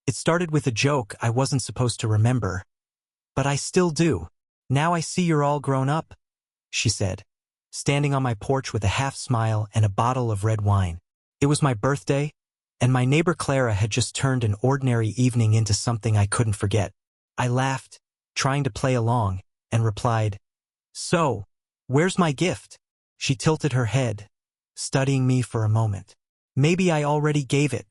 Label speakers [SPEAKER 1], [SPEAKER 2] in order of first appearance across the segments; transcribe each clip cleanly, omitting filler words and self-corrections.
[SPEAKER 1] It started with a joke I wasn't supposed to remember. But I still do. Now I see you're all grown up, she said, standing on my porch with a half smile and a bottle of red wine. It was my birthday, and my neighbor Clara had just turned an ordinary evening into something I couldn't forget. I laughed, trying to play along, and replied, "So, where's my gift?" She tilted her head, studying me for a moment. "Maybe I already gave it,"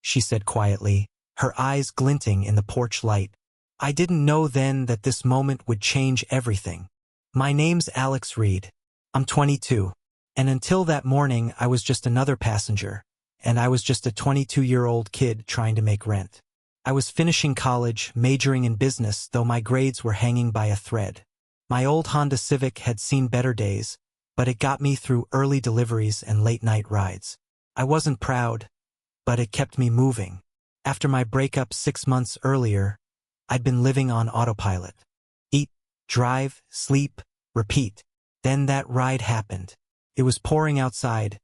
[SPEAKER 1] she said quietly, her eyes glinting in the porch light. I didn't know then that this moment would change everything. My name's Alex Reed. I'm 22. And until that morning I was just another passenger, and I was just a 22-year-old kid trying to make rent. I was finishing college, majoring in business, though my grades were hanging by a thread. My old Honda Civic had seen better days, but it got me through early deliveries and late-night rides. I wasn't proud, but it kept me moving. After my breakup 6 months earlier, I'd been living on autopilot. Eat, drive, sleep, repeat. Then that ride happened. It was pouring outside,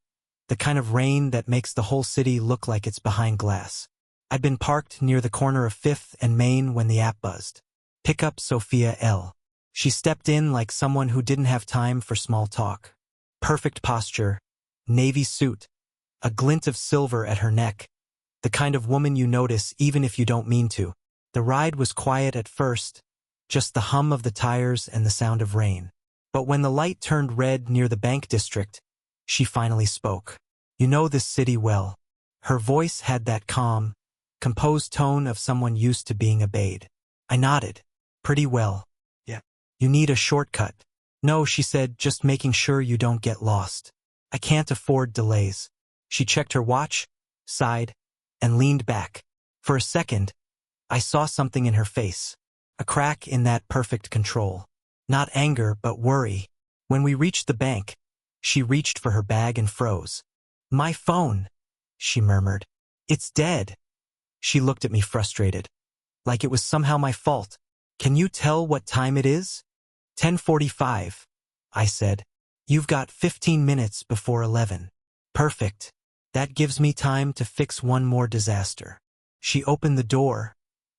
[SPEAKER 1] the kind of rain that makes the whole city look like it's behind glass. I'd been parked near the corner of 5th and Main when the app buzzed. "Pick up Sophia L." She stepped in like someone who didn't have time for small talk. Perfect posture, navy suit, a glint of silver at her neck, the kind of woman you notice even if you don't mean to. The ride was quiet at first, just the hum of the tires and the sound of rain. But when the light turned red near the Bank District, she finally spoke. "You know this city well." Her voice had that calm, composed tone of someone used to being obeyed. I nodded. "Pretty well." "Yeah." "You need a shortcut." "No," she said, "just making sure you don't get lost. I can't afford delays." She checked her watch, sighed, and leaned back. For a second, I saw something in her face. A crack in that perfect control. Not anger, but worry. When we reached the bank, she reached for her bag and froze. "My phone," she murmured. "It's dead." She looked at me frustrated, like it was somehow my fault. "Can you tell what time it is?" 10:45, I said. "You've got 15 minutes before 11. "Perfect. That gives me time to fix one more disaster." She opened the door,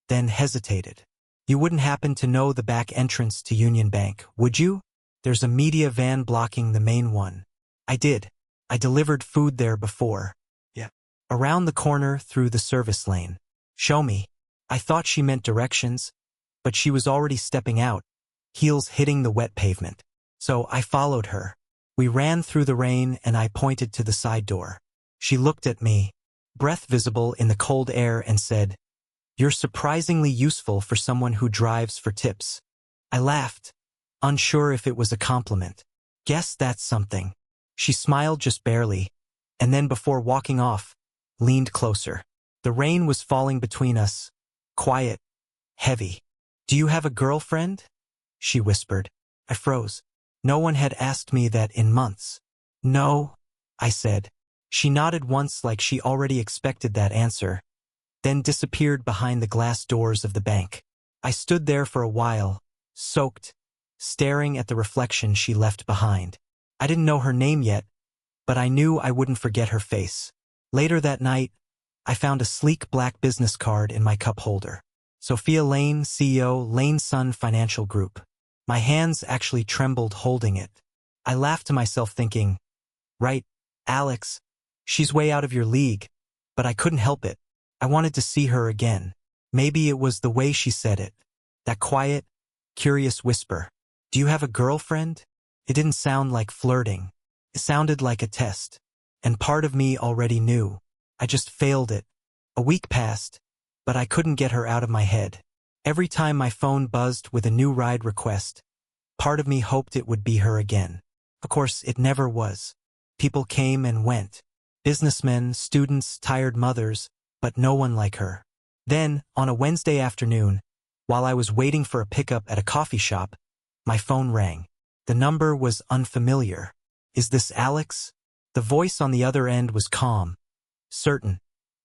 [SPEAKER 1] then hesitated. "You wouldn't happen to know the back entrance to Union Bank, would you? There's a media van blocking the main one." I did. I delivered food there before. "Yeah." "Around the corner through the service lane." "Show me." I thought she meant directions, but she was already stepping out, heels hitting the wet pavement. So I followed her. We ran through the rain and I pointed to the side door. She looked at me, breath visible in the cold air, and said, "You're surprisingly useful for someone who drives for tips." I laughed, unsure if it was a compliment. "Guess that's something." She smiled just barely, and then before walking off, leaned closer. The rain was falling between us, quiet, heavy. "Do you have a girlfriend?" she whispered. I froze. No one had asked me that in months. "No," I said. She nodded once like she already expected that answer, then disappeared behind the glass doors of the bank. I stood there for a while, soaked, staring at the reflection she left behind. I didn't know her name yet, but I knew I wouldn't forget her face. Later that night, I found a sleek black business card in my cup holder. Sophia Lane, CEO, Lane Sun Financial Group. My hands actually trembled holding it. I laughed to myself thinking, right, Alex, she's way out of your league, but I couldn't help it. I wanted to see her again. Maybe it was the way she said it. That quiet, curious whisper. "Do you have a girlfriend?" It didn't sound like flirting. It sounded like a test. And part of me already knew. I just failed it. A week passed, but I couldn't get her out of my head. Every time my phone buzzed with a new ride request, part of me hoped it would be her again. Of course, it never was. People came and went. Businessmen, students, tired mothers, but no one like her. Then, on a Wednesday afternoon, while I was waiting for a pickup at a coffee shop, my phone rang. The number was unfamiliar. "Is this Alex?" The voice on the other end was calm, certain,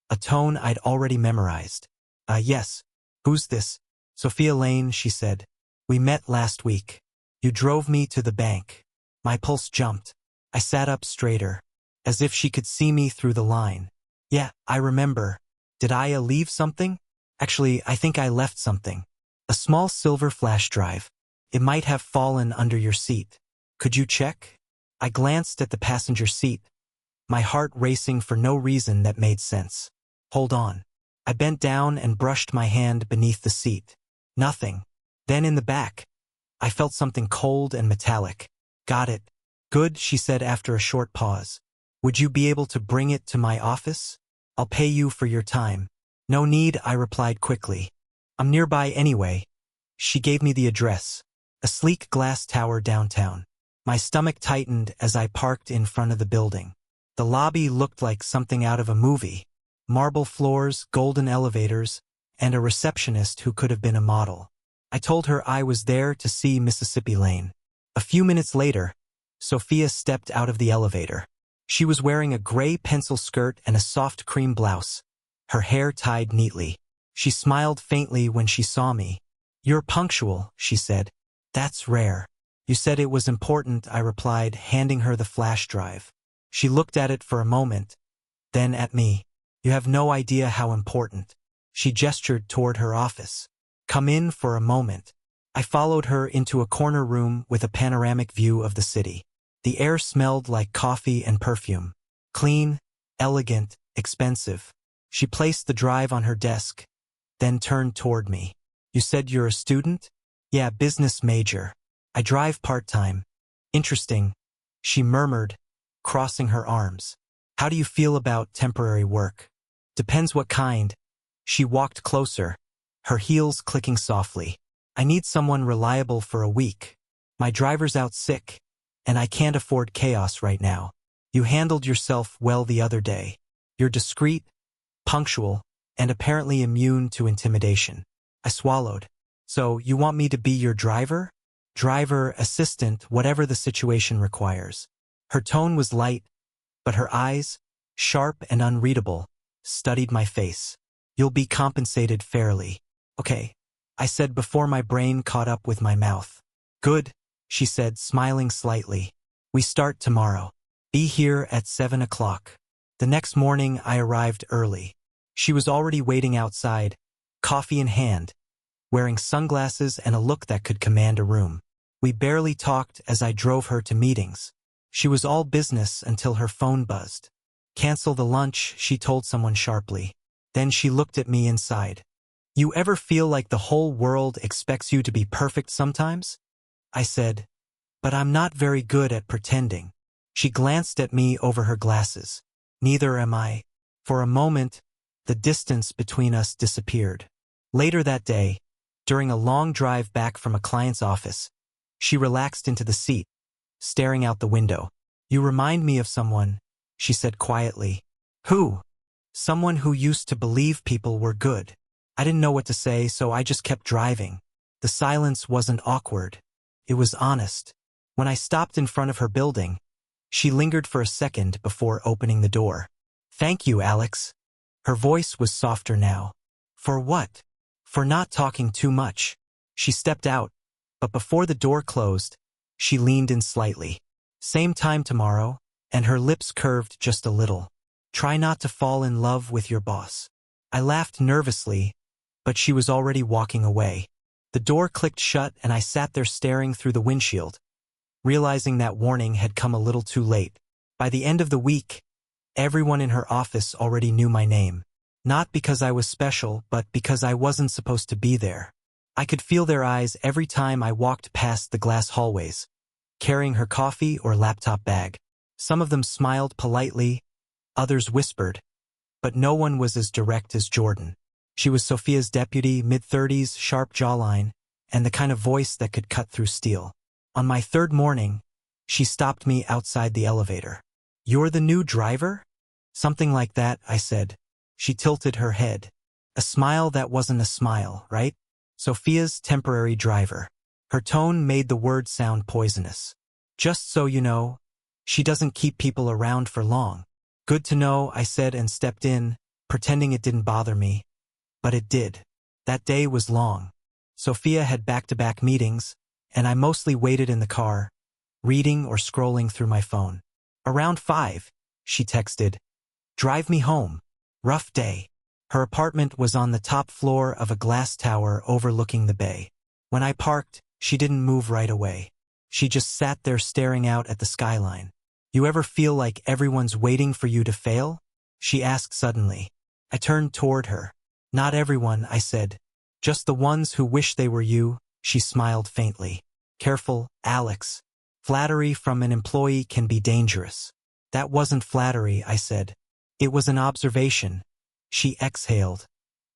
[SPEAKER 1] a tone I'd already memorized. Yes. "Who's this?" "Sophia Lane," she said. "We met last week. You drove me to the bank." My pulse jumped. I sat up straighter, as if she could see me through the line. "Yeah, I remember. Did I leave something?" Actually, I think I left something. A small silver flash drive. It might have fallen under your seat. Could you check? I glanced at the passenger seat, my heart racing for no reason that made sense. Hold on. I bent down and brushed my hand beneath the seat. Nothing. Then in the back, I felt something cold and metallic. Got it. Good, she said after a short pause. Would you be able to bring it to my office? I'll pay you for your time. No need, I replied quickly. I'm nearby anyway. She gave me the address. A sleek glass tower downtown. My stomach tightened as I parked in front of the building. The lobby looked like something out of a movie. Marble floors, golden elevators, and a receptionist who could have been a model. I told her I was there to see Mississippi Lane. A few minutes later, Sophia stepped out of the elevator. She was wearing a gray pencil skirt and a soft cream blouse, her hair tied neatly. She smiled faintly when she saw me. You're punctual, she said. That's rare. You said it was important, I replied, handing her the flash drive. She looked at it for a moment, then at me. You have no idea how important. She gestured toward her office. Come in for a moment. I followed her into a corner room with a panoramic view of the city. The air smelled like coffee and perfume. Clean, elegant, expensive. She placed the drive on her desk, then turned toward me. You said you're a student? Yeah, business major. I drive part-time. Interesting, she murmured, crossing her arms. How do you feel about temporary work? Depends what kind. She walked closer, her heels clicking softly. I need someone reliable for a week. My driver's out sick, and I can't afford chaos right now. You handled yourself well the other day. You're discreet, punctual, and apparently immune to intimidation. I swallowed. So, you want me to be your driver? Driver, assistant, whatever the situation requires. Her tone was light, but her eyes, sharp and unreadable, studied my face. You'll be compensated fairly. Okay, I said before my brain caught up with my mouth. Good, she said, smiling slightly. We start tomorrow. Be here at 7 o'clock. The next morning I arrived early. She was already waiting outside, coffee in hand, wearing sunglasses and a look that could command a room. We barely talked as I drove her to meetings. She was all business until her phone buzzed. Cancel the lunch, she told someone sharply. Then she looked at me inside. You ever feel like the whole world expects you to be perfect sometimes? I said, but I'm not very good at pretending. She glanced at me over her glasses. Neither am I. For a moment, the distance between us disappeared. Later that day, during a long drive back from a client's office, she relaxed into the seat, staring out the window. You remind me of someone, she said quietly. Who? Someone who used to believe people were good. I didn't know what to say, so I just kept driving. The silence wasn't awkward. It was honest. When I stopped in front of her building, she lingered for a second before opening the door. Thank you, Alex. Her voice was softer now. For what? For not talking too much. She stepped out, but before the door closed, she leaned in slightly. Same time tomorrow, and her lips curved just a little. Try not to fall in love with your boss. I laughed nervously, but she was already walking away. The door clicked shut and I sat there staring through the windshield, realizing that warning had come a little too late. By the end of the week, everyone in her office already knew my name. Not because I was special, but because I wasn't supposed to be there. I could feel their eyes every time I walked past the glass hallways, carrying her coffee or laptop bag. Some of them smiled politely, others whispered, but no one was as direct as Jordan. She was Sophia's deputy, mid-30s, sharp jawline, and the kind of voice that could cut through steel. On my third morning, she stopped me outside the elevator. You're the new driver? Something like that, I said. She tilted her head. A smile that wasn't a smile, right? Sophia's temporary driver. Her tone made the word sound poisonous. Just so you know, she doesn't keep people around for long. Good to know, I said and stepped in, pretending it didn't bother me. But it did. That day was long. Sophia had back-to-back meetings, and I mostly waited in the car, reading or scrolling through my phone. Around 5, she texted. Drive me home. Rough day. Her apartment was on the top floor of a glass tower overlooking the bay. When I parked, she didn't move right away. She just sat there staring out at the skyline. You ever feel like everyone's waiting for you to fail? She asked suddenly. I turned toward her. Not everyone, I said. Just the ones who wish they were you, she smiled faintly. Careful, Alex. Flattery from an employee can be dangerous. That wasn't flattery, I said. It was an observation. She exhaled,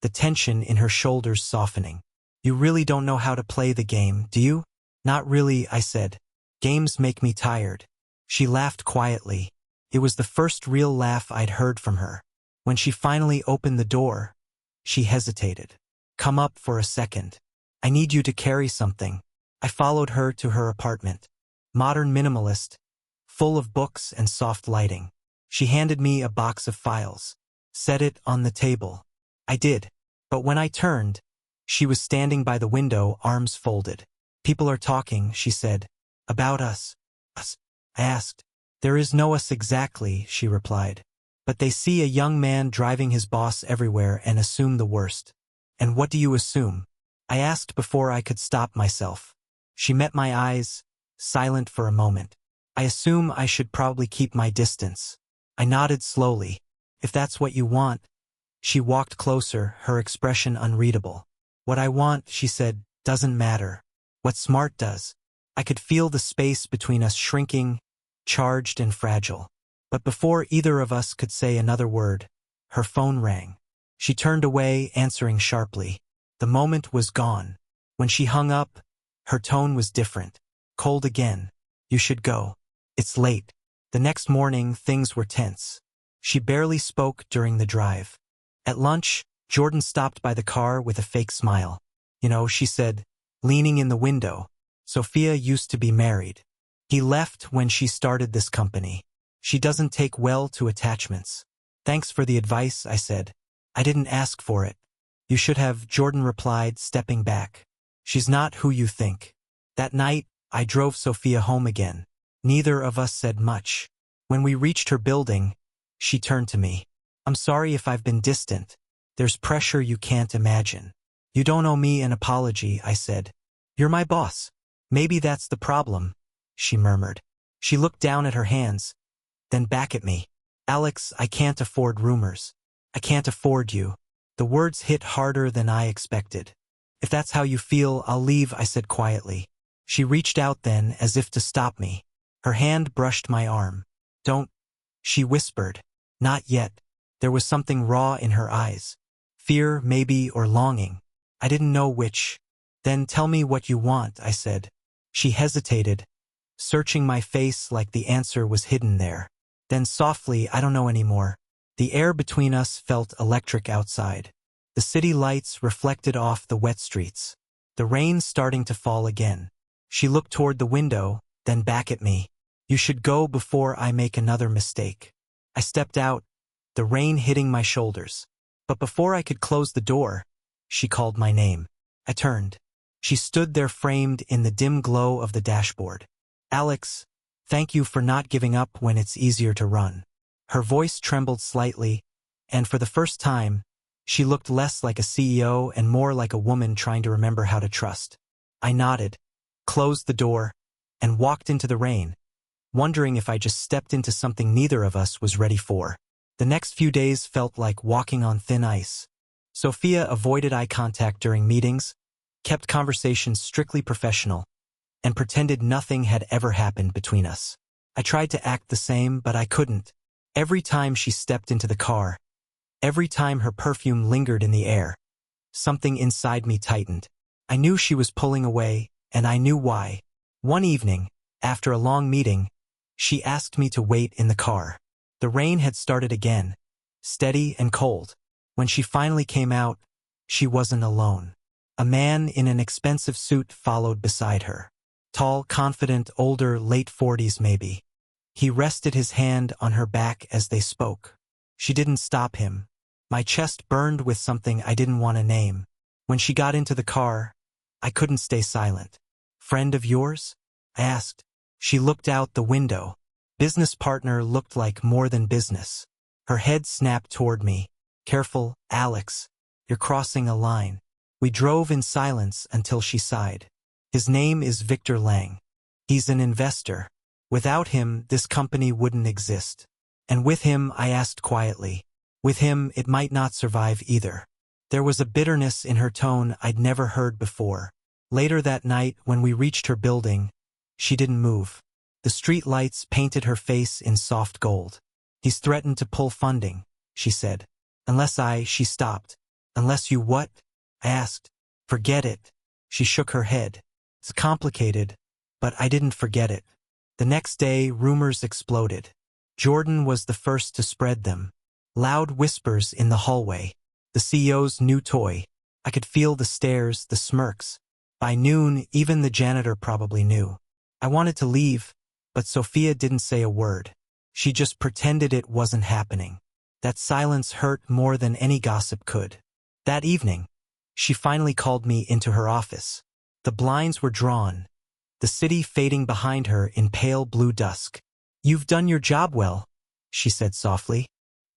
[SPEAKER 1] the tension in her shoulders softening. You really don't know how to play the game, do you? Not really, I said. Games make me tired. She laughed quietly. It was the first real laugh I'd heard from her. When she finally opened the door, she hesitated. Come up for a second. I need you to carry something. I followed her to her apartment. Modern minimalist, full of books and soft lighting. She handed me a box of files. Set it on the table. I did. But when I turned, she was standing by the window, arms folded. People are talking, she said. About us. Us? I asked. There is no us exactly, she replied. But they see a young man driving his boss everywhere and assume the worst. And what do you assume? I asked before I could stop myself. She met my eyes, silent for a moment. I assume I should probably keep my distance. I nodded slowly. If that's what you want. She walked closer, her expression unreadable. What I want, she said, doesn't matter. What smart does. I could feel the space between us shrinking, charged and fragile. But before either of us could say another word, her phone rang. She turned away, answering sharply. The moment was gone. When she hung up, her tone was different. Cold again. You should go. It's late. The next morning, things were tense. She barely spoke during the drive. At lunch, Jordan stopped by the car with a fake smile. You know, she said, leaning in the window. Sophia used to be married. He left when she started this company. She doesn't take well to attachments. Thanks for the advice, I said. I didn't ask for it. You should have, Jordan replied, stepping back. She's not who you think. That night, I drove Sophia home again. Neither of us said much. When we reached her building, she turned to me. I'm sorry if I've been distant. There's pressure you can't imagine. You don't owe me an apology, I said. You're my boss. Maybe that's the problem, she murmured. She looked down at her hands, then back at me. Alex, I can't afford rumors. I can't afford you. The words hit harder than I expected. If that's how you feel, I'll leave, I said quietly. She reached out then, as if to stop me. Her hand brushed my arm. Don't, she whispered. Not yet. There was something raw in her eyes. Fear, maybe, or longing. I didn't know which. Then tell me what you want, I said. She hesitated, searching my face like the answer was hidden there. Then softly, I don't know anymore. The air between us felt electric outside. The city lights reflected off the wet streets. The rain starting to fall again. She looked toward the window, then back at me. You should go before I make another mistake. I stepped out, the rain hitting my shoulders. But before I could close the door, she called my name. I turned. She stood there framed in the dim glow of the dashboard. Alex, thank you for not giving up when it's easier to run. Her voice trembled slightly, and for the first time, she looked less like a CEO and more like a woman trying to remember how to trust. I nodded, closed the door, and walked into the rain, wondering if I just stepped into something neither of us was ready for. The next few days felt like walking on thin ice. Sophia avoided eye contact during meetings, kept conversations strictly professional, and pretended nothing had ever happened between us. I tried to act the same, but I couldn't. Every time she stepped into the car, every time her perfume lingered in the air, something inside me tightened. I knew she was pulling away, and I knew why. One evening, after a long meeting, she asked me to wait in the car. The rain had started again, steady and cold. When she finally came out, she wasn't alone. A man in an expensive suit followed beside her. Tall, confident, older, late 40s maybe. He rested his hand on her back as they spoke. She didn't stop him. My chest burned with something I didn't want to name. When she got into the car, I couldn't stay silent. Friend of yours? I asked. She looked out the window. Business partner looked like more than business. Her head snapped toward me. Careful, Alex. You're crossing a line. We drove in silence until she sighed. His name is Victor Lang. He's an investor. Without him, this company wouldn't exist. And with him, I asked quietly. With him, it might not survive either. There was a bitterness in her tone I'd never heard before. Later that night, when we reached her building, she didn't move. The street lights painted her face in soft gold. He's threatened to pull funding, she said. She stopped. Unless you what? I asked. Forget it. She shook her head. It's complicated, but I didn't forget it. The next day, rumors exploded. Jordan was the first to spread them. Loud whispers in the hallway. The CEO's new toy. I could feel the stares, the smirks. By noon, even the janitor probably knew. I wanted to leave, but Sophia didn't say a word. She just pretended it wasn't happening. That silence hurt more than any gossip could. That evening, she finally called me into her office. The blinds were drawn, the city fading behind her in pale blue dusk. You've done your job well, she said softly.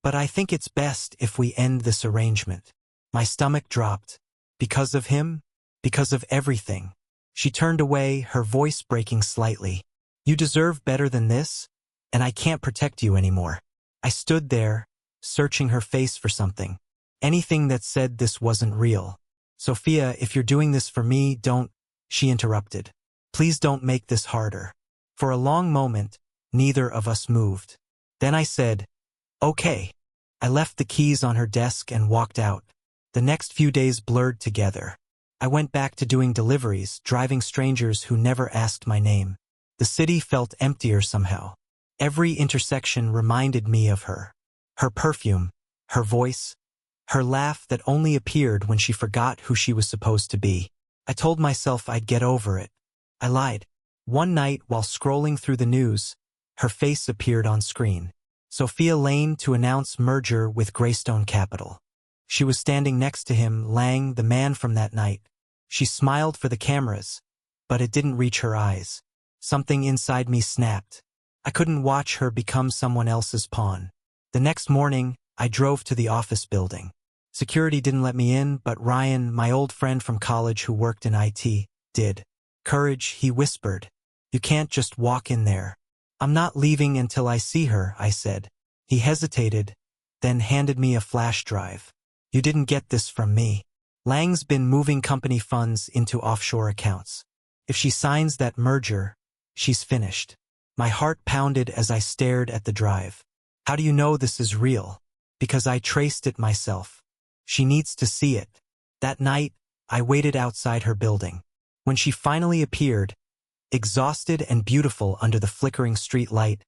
[SPEAKER 1] But I think it's best if we end this arrangement. My stomach dropped. Because of him? Because of everything. She turned away, her voice breaking slightly. You deserve better than this, and I can't protect you anymore. I stood there, searching her face for something. Anything that said this wasn't real. Sophia, if you're doing this for me, don't, she interrupted. Please don't make this harder. For a long moment, neither of us moved. Then I said, okay. I left the keys on her desk and walked out. The next few days blurred together. I went back to doing deliveries, driving strangers who never asked my name. The city felt emptier somehow. Every intersection reminded me of her. Her perfume, her voice, her laugh that only appeared when she forgot who she was supposed to be. I told myself I'd get over it. I lied. One night, while scrolling through the news, her face appeared on screen. Sophia Lane to announce merger with Greystone Capital. She was standing next to him, Lang, the man from that night. She smiled for the cameras, but it didn't reach her eyes. Something inside me snapped. I couldn't watch her become someone else's pawn. The next morning, I drove to the office building. Security didn't let me in, but Ryan, my old friend from college who worked in IT, did. Courage, he whispered. You can't just walk in there. I'm not leaving until I see her, I said. He hesitated, then handed me a flash drive. You didn't get this from me. Lang's been moving company funds into offshore accounts. If she signs that merger, she's finished. My heart pounded as I stared at the drive. How do you know this is real? Because I traced it myself. She needs to see it. That night, I waited outside her building. When she finally appeared, exhausted and beautiful under the flickering street light,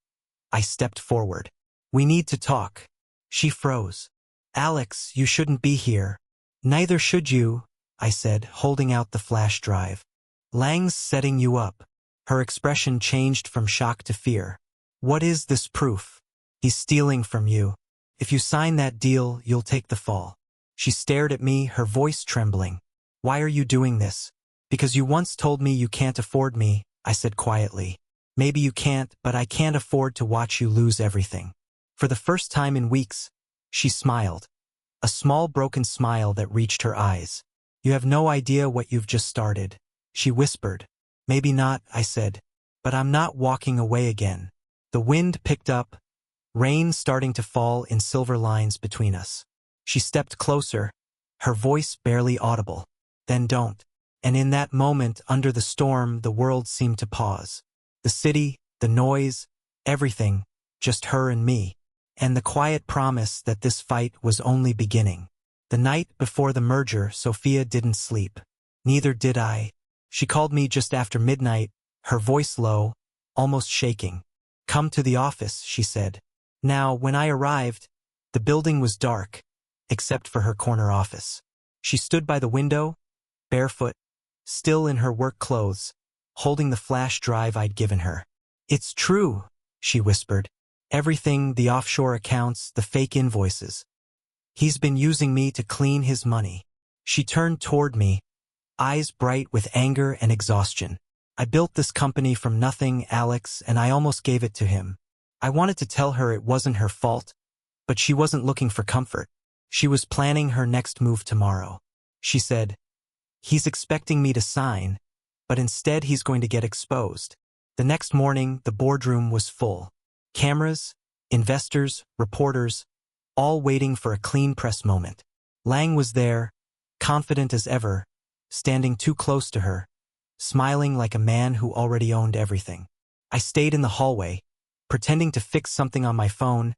[SPEAKER 1] I stepped forward. We need to talk. She froze. Alex, you shouldn't be here. Neither should you, I said, holding out the flash drive. Lang's setting you up. Her expression changed from shock to fear. What is this proof? He's stealing from you. If you sign that deal, you'll take the fall. She stared at me, her voice trembling. Why are you doing this? Because you once told me you can't afford me, I said quietly. Maybe you can't, but I can't afford to watch you lose everything. For the first time in weeks, she smiled. A small broken smile that reached her eyes. You have no idea what you've just started, she whispered. Maybe not, I said. But I'm not walking away again. The wind picked up, rain starting to fall in silver lines between us. She stepped closer, her voice barely audible. Then don't. And in that moment, under the storm, the world seemed to pause. The city, the noise, everything, just her and me. And the quiet promise that this fight was only beginning. The night before the merger, Sophia didn't sleep. Neither did I. She called me just after midnight, her voice low, almost shaking. Come to the office, she said. Now, when I arrived, the building was dark, except for her corner office. She stood by the window, barefoot, still in her work clothes, holding the flash drive I'd given her. It's true, she whispered. Everything, the offshore accounts, the fake invoices. He's been using me to clean his money. She turned toward me, eyes bright with anger and exhaustion. I built this company from nothing, Alex, and I almost gave it to him. I wanted to tell her it wasn't her fault, but she wasn't looking for comfort. She was planning her next move tomorrow. She said, "He's expecting me to sign, but instead he's going to get exposed." The next morning, the boardroom was full. Cameras, investors, reporters, all waiting for a clean press moment. Lang was there, confident as ever, standing too close to her, smiling like a man who already owned everything. I stayed in the hallway, pretending to fix something on my phone,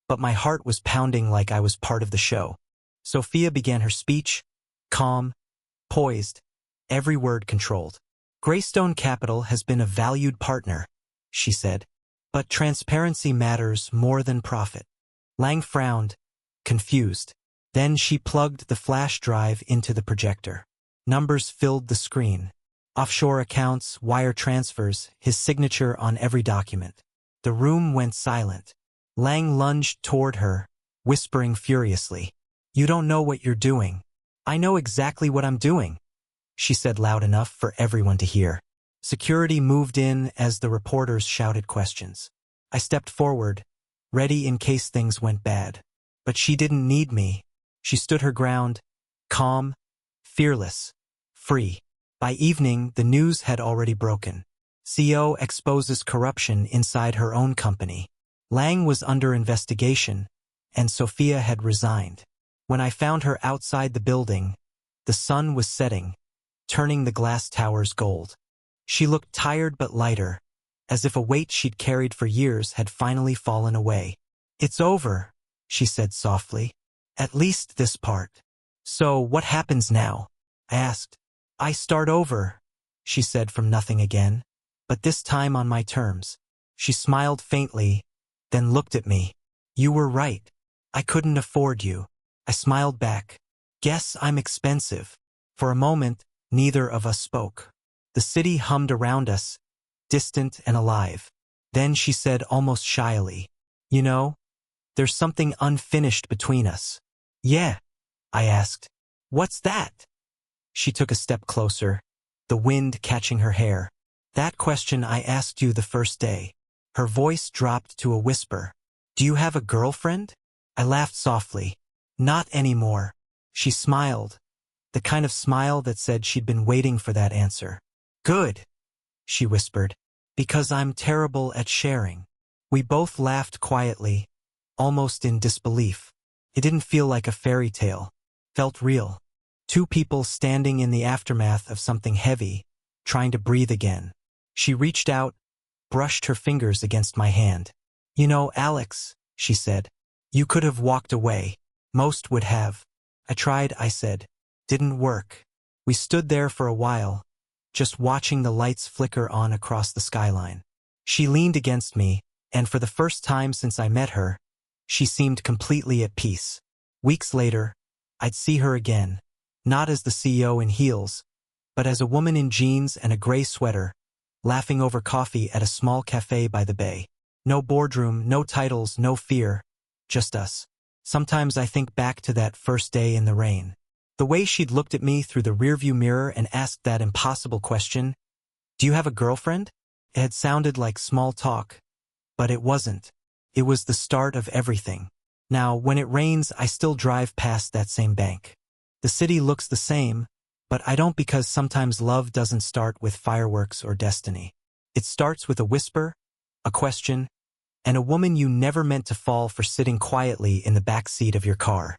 [SPEAKER 1] but my heart was pounding like I was part of the show. Sophia began her speech, calm, poised, every word controlled. "Greystone Capital has been a valued partner," she said, "but transparency matters more than profit." Lang frowned, confused. Then she plugged the flash drive into the projector. Numbers filled the screen. Offshore accounts, wire transfers, his signature on every document. The room went silent. Lang lunged toward her, whispering furiously, "You don't know what you're doing." "I know exactly what I'm doing," she said loud enough for everyone to hear. Security moved in as the reporters shouted questions. I stepped forward, ready in case things went bad. But she didn't need me. She stood her ground, calm, fearless, free. By evening, the news had already broken. CEO exposes corruption inside her own company. Lang was under investigation, and Sophia had resigned. When I found her outside the building, the sun was setting, turning the glass towers gold. She looked tired but lighter, as if a weight she'd carried for years had finally fallen away. "It's over," she said softly. "At least this part." "So what happens now?" I asked. "I start over," she said from nothing again, "but this time on my terms." She smiled faintly, then looked at me. "You were right. I couldn't afford you." I smiled back. "Guess I'm expensive." For a moment, neither of us spoke. The city hummed around us, distant and alive. Then she said almost shyly, "You know, there's something unfinished between us." "Yeah," I asked. "What's that?" She took a step closer, the wind catching her hair. "That question I asked you the first day." Her voice dropped to a whisper. "Do you have a girlfriend?" I laughed softly. "Not anymore." She smiled, the kind of smile that said she'd been waiting for that answer. "Good," she whispered, "because I'm terrible at sharing." We both laughed quietly, almost in disbelief. It didn't feel like a fairy tale. Felt real. Two people standing in the aftermath of something heavy, trying to breathe again. She reached out, brushed her fingers against my hand. "You know, Alex," she said, "you could have walked away. Most would have." "I tried," I said. "Didn't work." We stood there for a while, just watching the lights flicker on across the skyline. She leaned against me, and for the first time since I met her, she seemed completely at peace. Weeks later, I'd see her again, not as the CEO in heels, but as a woman in jeans and a gray sweater, laughing over coffee at a small cafe by the bay. No boardroom, no titles, no fear, just us. Sometimes I think back to that first day in the rain. The way she'd looked at me through the rearview mirror and asked that impossible question, "Do you have a girlfriend?" It had sounded like small talk, but it wasn't. It was the start of everything. Now, when it rains, I still drive past that same bank. The city looks the same, but I don't, because sometimes love doesn't start with fireworks or destiny. It starts with a whisper, a question, and a woman you never meant to fall for sitting quietly in the back seat of your car.